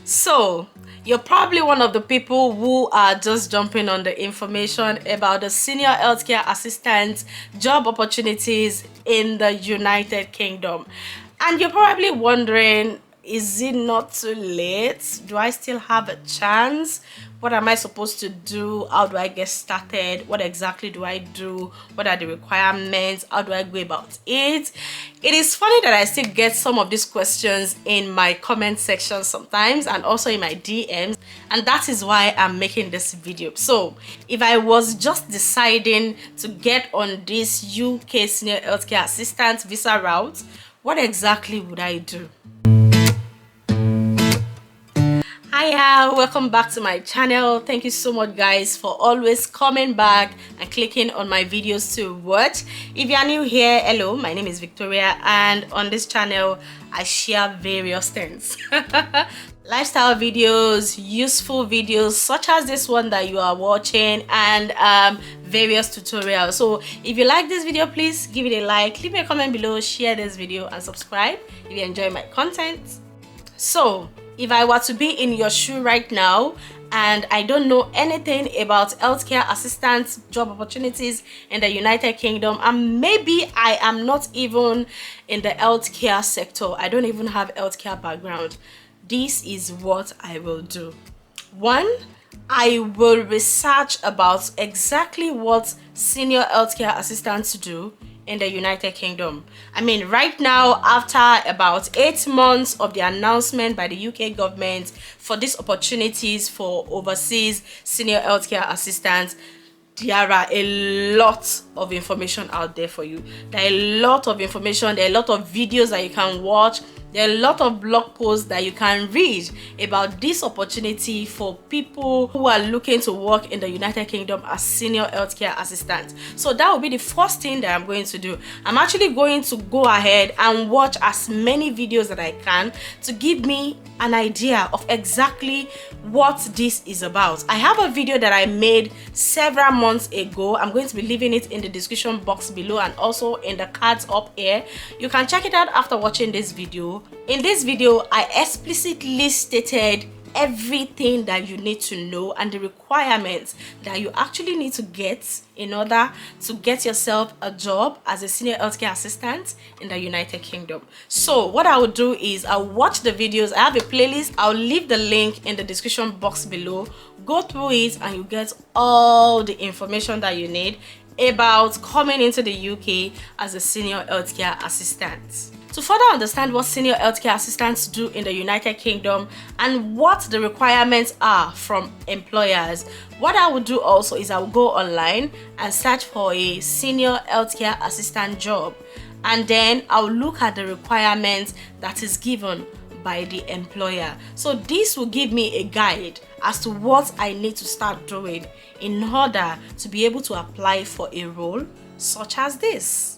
So, you're probably one of the people who are just jumping on the information about the senior healthcare assistant job opportunities in the United Kingdom. And you're probably wondering, is it not too late? Do I still have a chance? What am I supposed to do? How do I get started? What exactly do I do? What are the requirements? How do I go about it? It is funny that I still get some of these questions in my comment section sometimes and also in my DMs, and that is why I'm making this video. So if I was just deciding to get on this UK senior healthcare assistant visa route, what exactly would I do? Hiya, welcome back to my channel. Thank you so much guys for always coming back and clicking on my videos to watch. If you are new here, hello, my name is Victoria, and on this channel I share various things. Lifestyle videos, useful videos such as this one that you are watching, and various tutorials. So if you like this video, please give it a like, leave me a comment below, share this video and subscribe if you enjoy my content. So if I were to be in your shoe right now and I don't know anything about healthcare assistant job opportunities in the United Kingdom, and maybe I am not even in the healthcare sector, I don't even have healthcare background, this is what I will do. One, I will research about exactly what senior healthcare assistants do in the United Kingdom. I mean, right now, after about 8 months of the announcement by the UK government for these opportunities for overseas senior healthcare assistants, there are a lot of information out there for you. There are a lot of information, there are a lot of videos that you can watch, there are a lot of blog posts that you can read about this opportunity for people who are looking to work in the United Kingdom as senior healthcare assistants. So that will be the first thing that I'm going to do. I'm actually going to go ahead and watch as many videos that I can to give me an idea of exactly what this is about. I have a video that I made several months ago. I'm going to be leaving it in the description box below and also in the cards up here. You can check it out after watching this video. In this video, I explicitly stated everything that you need to know and the requirements that you actually need to get in order to get yourself a job as a senior healthcare assistant in the United Kingdom. So what I will do is I'll watch the videos. I have a playlist. I'll leave the link in the description box below. Go through it and you get all the information that you need about coming into the UK as a senior healthcare assistant. To further understand what senior healthcare assistants do in the United Kingdom and what the requirements are from employers, what I will do also is I will go online and search for a senior healthcare assistant job, and then I'll look at the requirements that is given by the employer. So this will give me a guide as to what I need to start doing in order to be able to apply for a role such as this.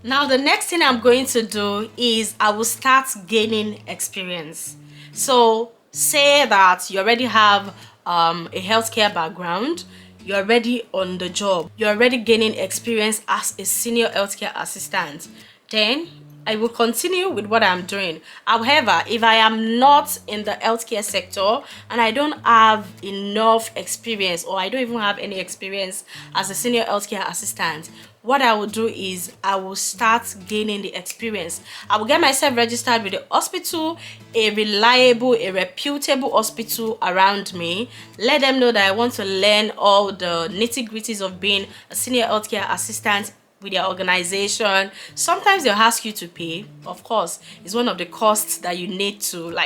Now the next thing I'm going to do is I will start gaining experience. So say that you already have a healthcare background, you're already on the job, you're already gaining experience as a senior healthcare assistant, then I will continue with what I'm doing. However, if I am not in the healthcare sector and I don't have enough experience, or I don't even have any experience as a senior healthcare assistant, what I will do is I will start gaining the experience. I will get myself registered with the hospital, a reliable, a reputable hospital around me. Let them know that I want to learn all the nitty-gritties of being a senior healthcare assistant with their organization. Sometimes they'll ask you to pay. Of course, it's one of the costs that you need to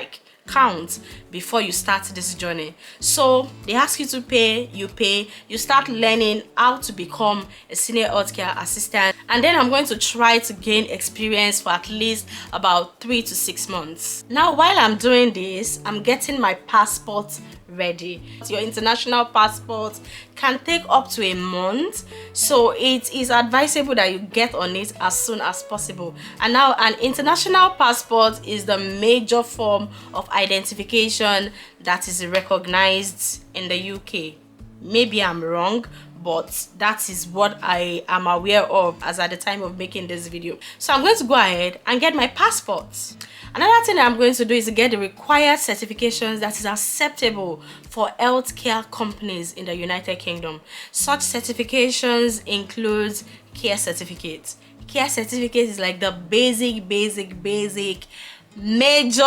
count before you start this journey. So they ask you to pay, you start learning how to become a senior healthcare assistant, and then I'm going to try to gain experience for at least about 3 to 6 months. Now while I'm doing this, I'm getting my passport ready. Your international passport can take up to a month, so it is advisable that you get on it as soon as possible. And now an international passport is the major form of identification that is recognized in the UK. Maybe I'm wrong, but that is what I am aware of as at the time of making this video. So I'm going to go ahead and get my passport. Another thing I'm going to do is to get the required certifications that is acceptable for healthcare companies in the United Kingdom. Such certifications include care certificates. Care certificate is like the basic major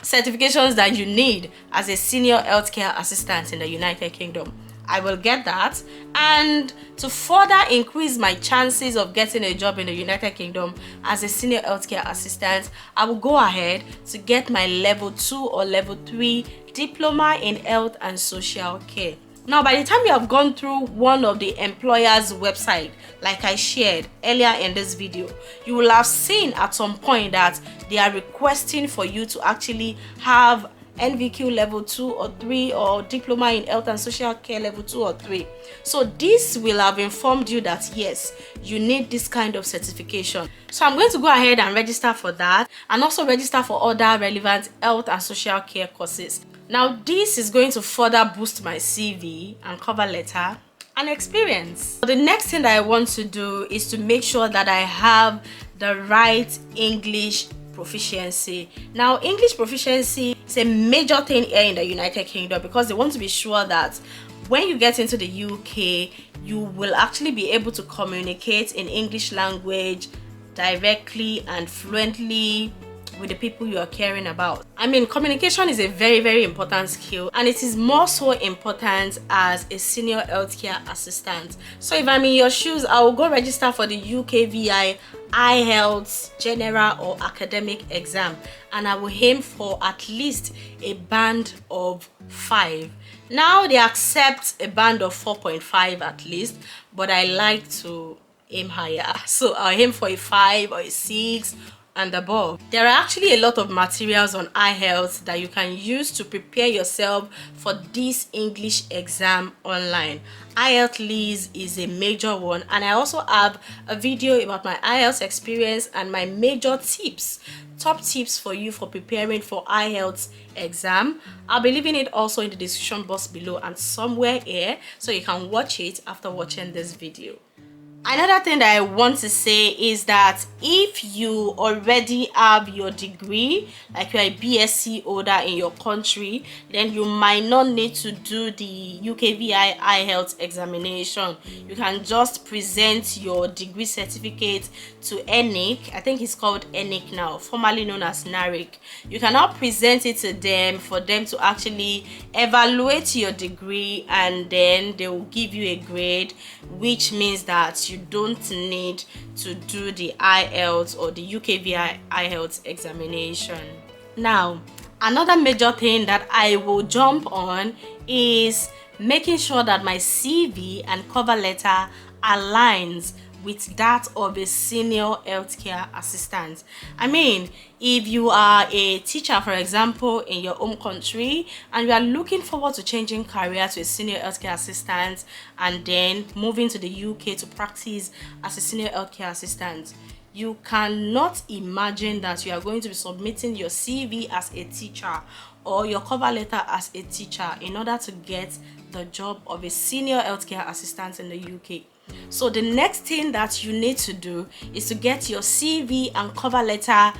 certifications that you need as a senior healthcare assistant in the United Kingdom. I will get that, and to further increase my chances of getting a job in the United Kingdom as a senior healthcare assistant, I will go ahead to get my level 2 or level 3 diploma in health and social care. Now, by the time you have gone through one of the employer's website, like I shared earlier in this video, you will have seen at some point that they are requesting for you to actually have NVQ level 2 or 3 or diploma in health and social care level 2 or 3. So this will have informed you that yes, you need this kind of certification. So I'm going to go ahead and register for that, and also register for other relevant health and social care courses. Now this is going to further boost my CV and cover letter and experience. The next thing that I want to do is to make sure that I have the right English proficiency. Now, English proficiency is a major thing here in the United Kingdom because they want to be sure that when you get into the UK, you will actually be able to communicate in English language directly and fluently with the people you are caring about. I mean, communication is a very important skill, and it is more so important as a senior healthcare assistant. So if I'm in your shoes, I will go register for the UKVI IELTS general or academic exam, and I will aim for at least a band of 5. Now they accept a band of 4.5 at least, but I like to aim higher, so I'll aim for a 5 or a 6 and above. There are actually a lot of materials on IELTS that you can use to prepare yourself for this English exam online. IELTS Liz is a major one, and I also have a video about my IELTS experience and my major tips, top tips for you for preparing for IELTS exam. I'll be leaving it also in the description box below and somewhere here, so you can watch it after watching this video. Another thing that I want to say is that if you already have your degree, like you're a BSc holder in your country, then you might not need to do the UKVI IELTS examination. You can just present your degree certificate to ENIC. I think it's called ENIC now, formerly known as NARIC. You can now present it to them for them to actually evaluate your degree, and then they will give you a grade, which means that you don't need to do the IELTS or the UKVI IELTS examination. Now, another major thing that I will jump on is making sure that my CV and cover letter aligns with that of a senior healthcare assistant. I mean, if you are a teacher, for example, in your home country, and you are looking forward to changing career to a senior healthcare assistant and then moving to the UK to practice as a senior healthcare assistant, you cannot imagine that you are going to be submitting your CV as a teacher or your cover letter as a teacher in order to get the job of a senior healthcare assistant in the UK. So the next thing that you need to do is to get your CV and cover letter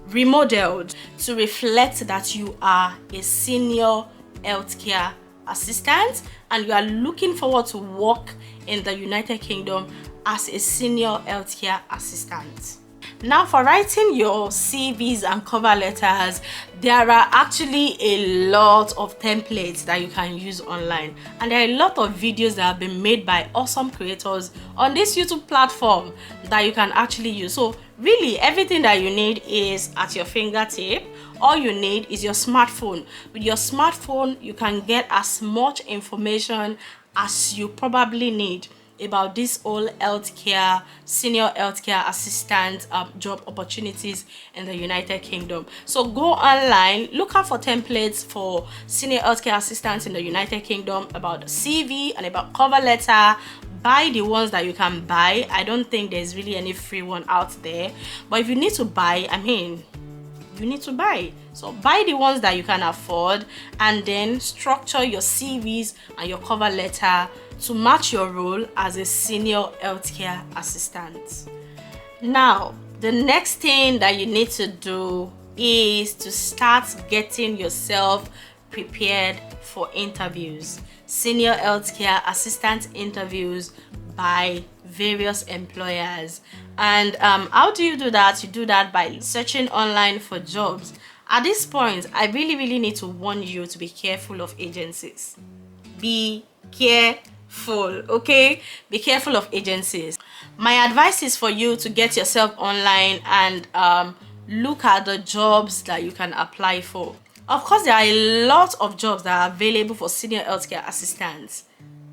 remodeled to reflect that you are a senior healthcare assistant and you are looking forward to work in the United Kingdom as a senior healthcare assistant. Now, for writing your CVs and cover letters, there are actually a lot of templates that you can use online, and there are a lot of videos that have been made by awesome creators on this YouTube platform that you can actually use. So really, everything that you need is at your fingertip. All you need is your smartphone. With your smartphone, you can get as much information as you probably need about this whole healthcare, senior healthcare assistant job opportunities in the United Kingdom. So go online, look out for templates for senior healthcare assistants in the United Kingdom about the CV and about cover letter. Buy the ones that you can buy. I don't think there's really any free one out there, but if you need to buy, I mean, you need to buy. So buy the ones that you can afford, and then structure your CVs and your cover letter to match your role as a senior healthcare assistant. Now, the next thing that you need to do is to start getting yourself prepared for interviews, senior healthcare assistant interviews by various employers. And how do you do that? You do that by searching online for jobs. At this point, I really need to warn you to be careful of agencies. Be careful, okay? Be careful of agencies. My advice is for you to get yourself online and look at the jobs that you can apply for. Of course, there are a lot of jobs that are available for senior healthcare assistants,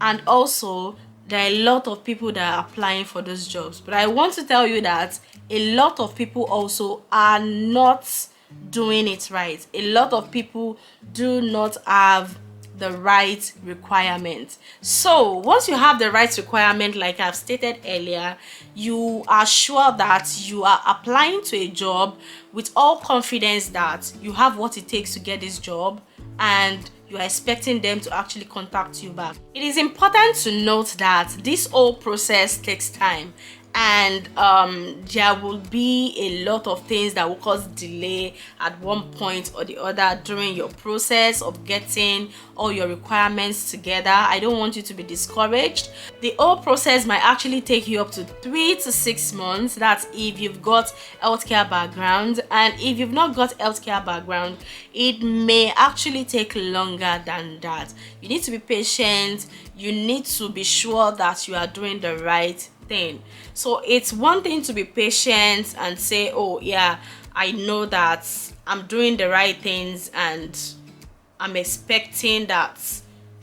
and also there are a lot of people that are applying for those jobs. But I want to tell you that a lot of people also are not doing it right. A lot of people do not have the right requirement. So once you have the right requirement, like I've stated earlier, you are sure that you are applying to a job with all confidence that you have what it takes to get this job, and you are expecting them to actually contact you back. It is important to note that this whole process takes time, and there will be a lot of things that will cause delay at one point or the other during your process of getting all your requirements together. I don't want you to be discouraged. The whole process might actually take you up to 3 to 6 months. That's if you've got healthcare background, and if you've not got healthcare background, it may actually take longer than that. You need to be patient. You need to be sure that you are doing the right thing. So it's one thing to be patient and say, oh yeah, I know that I'm doing the right things and I'm expecting that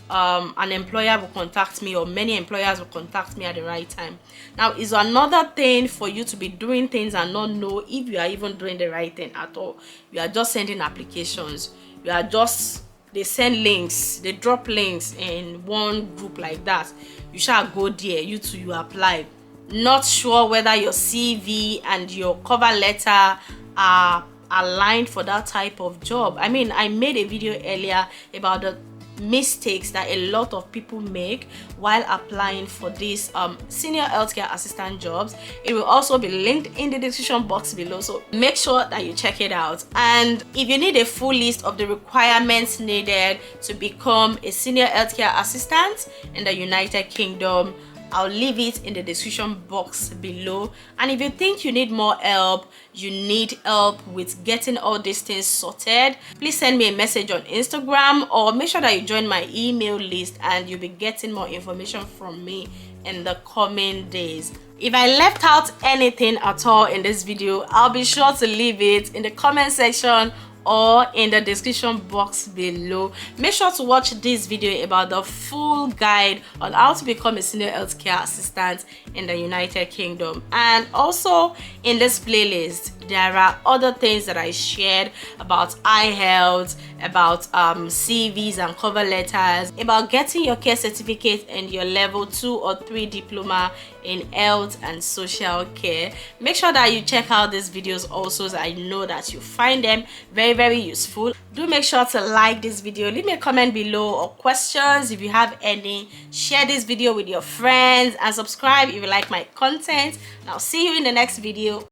an employer will contact me, or many employers will contact me at the right time. Now it's another thing for you to be doing things and not know if you are even doing the right thing at all. You are just sending applications. They send links, they drop links in one group like that. You shall go there, you apply, not sure whether your CV and your cover letter are aligned for that type of job. I mean, I made a video earlier about the mistakes that a lot of people make while applying for these senior healthcare assistant jobs. It will also be linked in the description box below, so make sure that you check it out. And if you need a full list of the requirements needed to become a senior healthcare assistant in the United Kingdom, I'll leave it in the description box below. And if you think you need more help, you need help with getting all these things sorted, please send me a message on Instagram, or make sure that you join my email list and you'll be getting more information from me in the coming days. If I left out anything at all in this video, I'll be sure to leave it in the comment section or in the description box below. Make sure to watch this video about the full guide on how to become a senior healthcare assistant in the United Kingdom. And also in this playlist, there are other things that I shared about eye health, about CVs and cover letters, about getting your care certificate and your level 2 or 3 diploma in health and social care. Make sure that you check out these videos also, so I know that you find them very useful. Do make sure to like this video, leave me a comment below, or questions if you have any. Share this video with your friends and subscribe if you like my content, and I'll see you in the next video.